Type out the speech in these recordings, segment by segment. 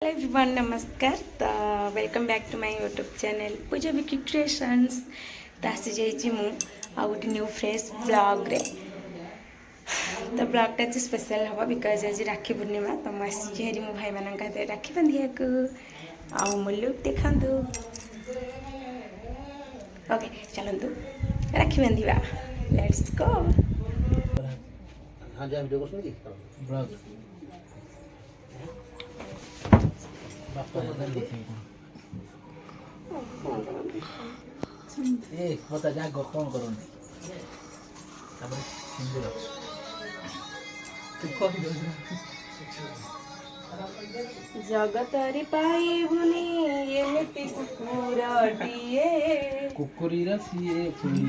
Hello everyone नमस्कार तो welcome back to my YouTube channel Pooja Vicky creations तो आसी जाइए मु आ गोटे न्यू फ्रेश ब्लॉग रे तो ब्लॉगटा आज स्पेशल हम बिकज आज राखी पूर्णिमा तो मुझे हेरी मो भाई मान हाथ राखी बांधिया आउ मो लुक देखु ओके चलतु राखी बांधिया लेट्स गो। हाँ जा वीडियो करछन की ब्लॉग बापा ने देखि ए पता जा गो कोन करन तब हिंदी तू कह दो जगतरी पाइबुनी एमिति कुकुरटिए कुकुरी रा सीए फुली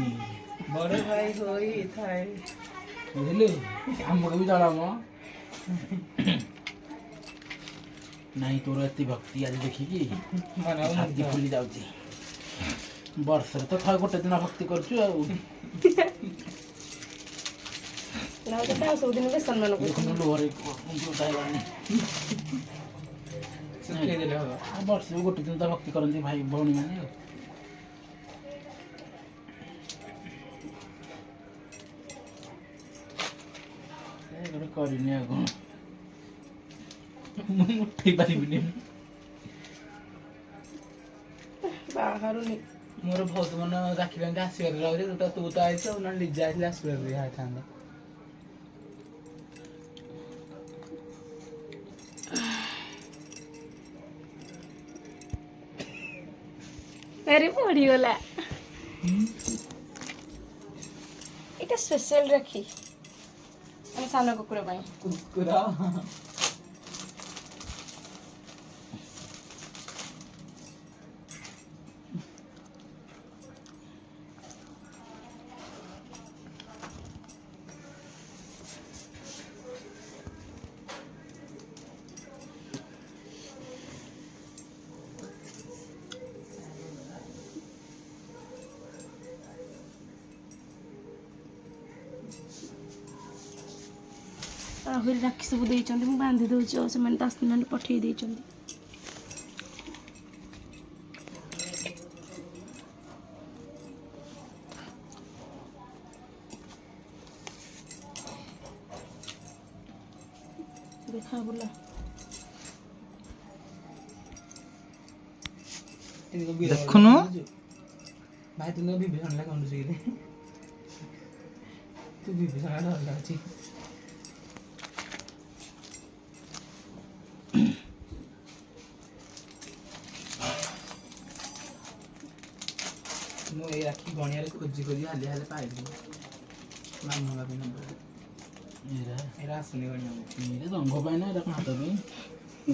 बड़े भाई होई थाए बुझले हमको भी जाना म नहीं तोर एति भक्ति आज देखि की मनाउ छाती फुली जाउची वर्ष तो था गोटे दिन भक्ति करछु आ लाउटा सब दिन के सम्मान को देखनु लोहरे जो ताइवानी सुखे देले हो वर्ष गोटे दिन तो भक्ति करन भाई भौणी माने ए करिनी आगो मुठी पारिबिनी बाहर नहीं मोर बहुत मन राखी बैंक आसीबार रहले तू तो आइछ न लिजा आइले आसीबार रिहा थांदा अरे पड़ी गला এটা স্পেশাল রাখি আমি সানো কুকুর পাই कुकुरा ଆହୁରି ରାକ୍ଷୀ ସବୁ ଦେଇଛନ୍ତି ମୁଁ ବାନ୍ଧି ଦେଉଛି ଆଉ ସେମାନେ 10 ଦିନ ପଠେଇ ଦେଇଛନ୍ତି। ଦେଖା ବୁଲା देखुनु भाई तू भी भीषण लगा उन से तू भी भीषण लगा छी मो ए राखी गणिया रे खोजी खोजी हाले हाले पाइली मामू बाबी नंबर एरा सुनी गणिया मेरे रंग पाए ना रखना तो भी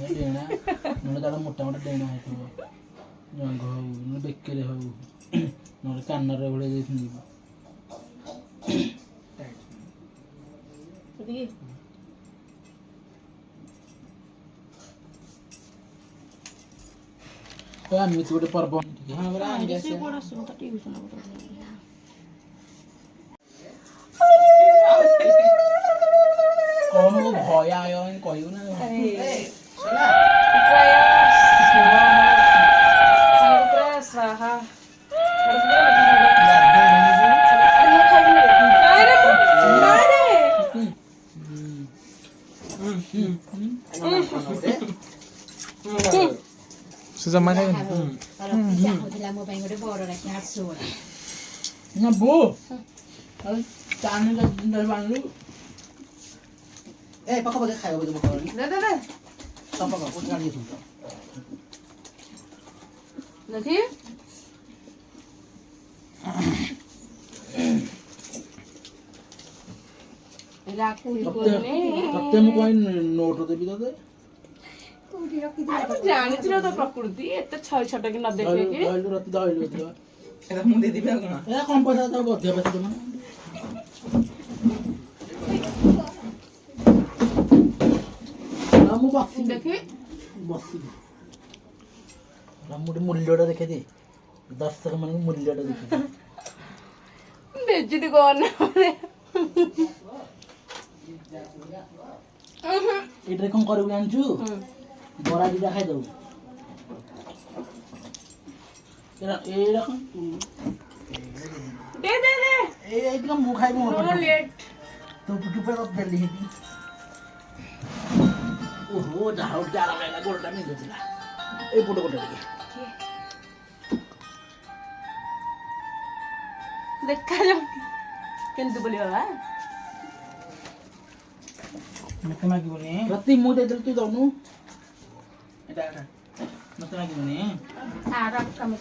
ये डेना नोले तारा मोटा मोटा डेना है तो रंग हो न बेकरे हो नोले कान रे भले देथि देखिए तो हम मित गोटे पर्व हां बरा आ गया से बड़ा सुनता टीवी सुना कौन वो भय आयो कहियो ना सुना स्वाहा सुजमा खाइ ना बो अरे चाने का दिन बांधलु ए पक्का पक्का खायो बजे मकरनी दे दे दे सब पक्का को गाड़ी सुन देखिए राखी कते मु कोइ नोट देबी दे ଜାଣିଥିଲ ତ ପ୍ରକୃତି ଏତେ ଛଅ ଛୋଟ କି ନ ଦେଖିକି ଦଇଲୁ ରତି ଦଇଲୁ ଦିଅ ଏଟା ମୁଁ ଦେଇ ଦିବି କଣ ଏ କମ ପଇସା ତ ଅଧିକ ପଇସା ଦେବ ନା ମୁଁ ବସି ଦେଖି ବସି ମୁଁ ମୂଲ୍ୟଟା ଦେଖେ ଦେ ଦର୍ଶକ ମାନଙ୍କୁ ମୂଲ୍ୟଟା ଦେଖେ ବେଜିତି କରନା ଏଇଟାରେ କଣ କରିବୁ ଜାଣିଛୁ বড়া দুটা খাই দেবো এইরকম দে দে দে এইরকম মুখ খাইবো আমার লেট তো চুপে কত দিলি ওহো যাও জ্বালা লাগা গোলটা মিলে দিলা এই পুরো কোটা দিকে ଦେଖାଯାଉ କେମିତି ବୁଲିବା ବା ମତେ ମାଗିବୁନି ପ୍ରତି ମୁଁ ଦେଇଦେଲି ତୁ ଦଉନୁ ଏଟା ଏଟା ମତେ ମାଗିବୁନି ଆର କାମ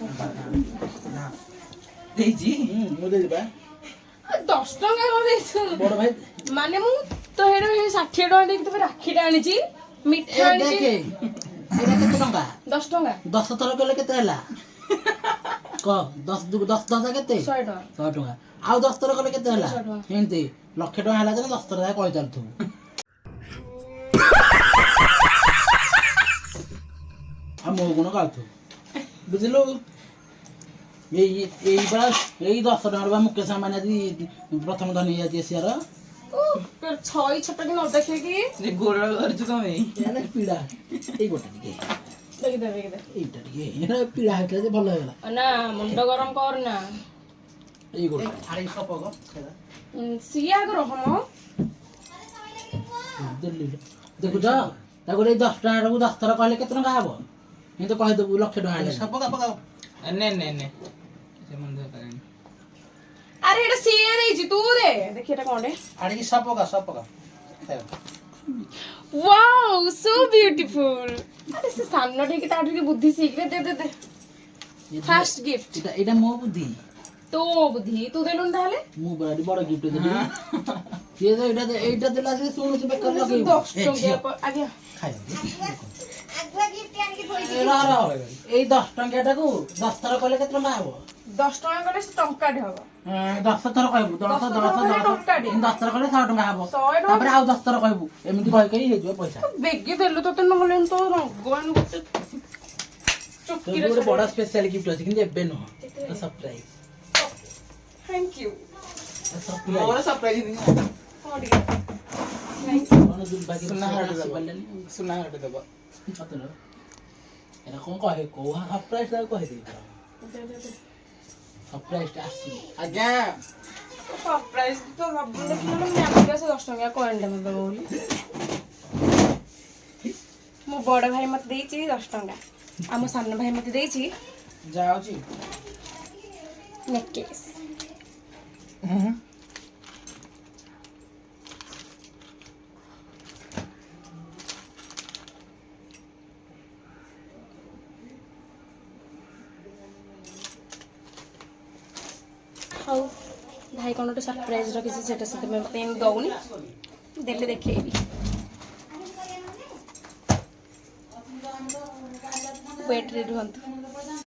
ଦେଇଛି ମୁଁ ଦେଇଦେବି ବା 10 ଟଙ୍କା କଣ ଦେଇଛୁ ବଡ ଭାଇ ମାନେ ମୁଁ ତ ହେଡ 60 ଟଙ୍କା ଦେଇକି ତମେ ରାକ୍ଷୀଟା ଆଣିଛି ମିଠା ଆଣିଛି ଦେଖେ ଏଟା କେତେ ଟଙ୍କା 10 ଟଙ୍କା 10 ଥର କଲେ କେତେ ହେଲା କ 10 10 କେତେ 100 ଟଙ୍କା 100 ଟଙ୍କା ଆଉ 10 ଥର କଲେ କେତେ ହେଲା 100 ଟଙ୍କା। ଏମିତି ଲକ୍ଷ ଟଙ୍କା ହେଲା ଯେ 10 ଥର ଯାକ କହି ଚାଲୁଥିବୁ ଆଉ ମୋ ଗୁଣ ଗାଉଥିବୁ ବୁଝିଲୁ ଏଇ 10 ଟଙ୍କାର ବା ମୁକେଶ ଆମ୍ବାନୀ ଆଜି ପ୍ରଥମ ଧନୀ ହେଇଯାଇଛି ଏସିଆର ଛଇ ଛୋଟ କି ନ ଦେଖିକି ଯେ ଗୋଡ଼ ଧରିଛୁ କଣ ପାଇଁ ଏଇଟା ପୀଡ଼ା ଏଇ ଗୋଟେ ଟିକେ ଦେଖିଦେ ଦେଖିଦେ ଏଇଟା ଟିକେ ଏଇଟା ପୀଡ଼ା ହେଇଥିଲା ଯେ ଭଲ ହେଇଗଲା ନା ମୁଣ୍ଡ ଗରମ କର ନା ଏଇ ଗୋଟେ ଆରେ ସପକ ସିଏ ଆଗ ରହମ ଦେଖୁଛ ତାକୁ ଏଇ 10 ଟଙ୍କାଟାକୁ 10 ଥର କହିଲେ କେତେ ଟଙ୍କା ହବ ଏମିତି କହିଦେବୁ ଲକ୍ଷ ଟଙ୍କା ହେଲେ ସପକ ପକାଅ ନେ ନେ ନେ ସେ ମନ ଦରକାର ଆରେ ଏଟା ସିଏ ଦେଇଛି ତୁ ଦେ ଦେଖି ଏଟା କଣ ଆଡ଼ିକି ସପକା ୱାଓ ସୋ ବିୟୁଟିଫୁଲ ଆରେ ସେ ସାନ ଟିକେ ତା ଟିକେ ବୁଦ୍ଧି ଶିଖରେ ଦେ ଦେ ଦେ ଫାର୍ଷ୍ଟ ଗିଫ୍ଟ ଏଇଟା ମୋ ବୁଦ୍ଧି ତୋ ବୁଦ୍ଧି ତୁ ଦେଲୁନି ତାହେଲେ ମୁଁ ବଡ଼ ଗିଫ୍ଟ ଦେଲି ସିଏ ତ ଏଇଟା ଦେଲା ଯେ ଶୁଣୁଛି ବେକାର ଲଗେଇବୁ 10 ଟଙ୍କା ଆଜ୍ଞା ଏଇ 10 ଟଙ୍କିଆଟାକୁ 10 ଥର କହିଲେ କେତେ ଟଙ୍କା ହବ 10 ଟଙ୍କା କଲେ ସେ ଟଙ୍କାଟେ ହବ 10 ଥର କହିବୁ 10 10 ଥର କହିଲେ ଟଙ୍କାଟେ। 10 ଥର କହିଲେ 100 ଟଙ୍କା ହବ 100 ଟଙ୍କା। ତାପରେ ଆଉ 10 ଥର କହିବୁ ଏମିତି କହି ହେଇଯିବ ପଇସା ବେଗି ଦେଲୁ ତତେ ନହେଲେ ତ ରଙ୍ଗବାନ ଗୋଟେ ତୋ ଚୁଟକିରେ ଗୋଟେ ବଡ଼ ସ୍ପେଶାଲ ଗିଫ୍ଟ ଅଛି କିନ୍ତୁ ଏବେ ନୁହଁ surprise thank you surprise surprise ହଁ ଟିକେ କଣ ଦୁର୍ଭାଗ୍ୟ ସୁନା ହାଟ ଦବ ଆସିପାରିଲାନି ସୁନା ହାଟ ଦବ ସତରେ ଏଟା କଣ କହେ କୋଉ ସରପ୍ରାଇଜ ତାକୁ କହିଦେବି ସରପ୍ରାଇଜଟା ଆସିବ ଆଜ୍ଞା ସରପ୍ରାଇଜ ତ ଭାବୁ ଦେଖିଲ ନା ମ୍ୟାମ୍ ସେ 10 ଟଙ୍କା କଏନ୍ଟା ମତେ ଦବ ବୋଲି ମୋ ବଡ଼ ଭାଇ ମତେ ଦେଇଛି 10 ଟଙ୍କା ଆମ ସାନ ଭାଇ ମତେ ଦେଇଛି ଯାଉଛି ନେକଲେସ୍ ହଉ ଭାଇ କ'ଣ ଗୋଟେ ସରପ୍ରାଇଜ ରଖିଛି ସେଟା ସେଥିପାଇଁ ମତେ ଏମିତି ଦଉନି ଦେଲେ ଦେଖେଇବି ୱେଟ୍ରେ ରୁହନ୍ତୁ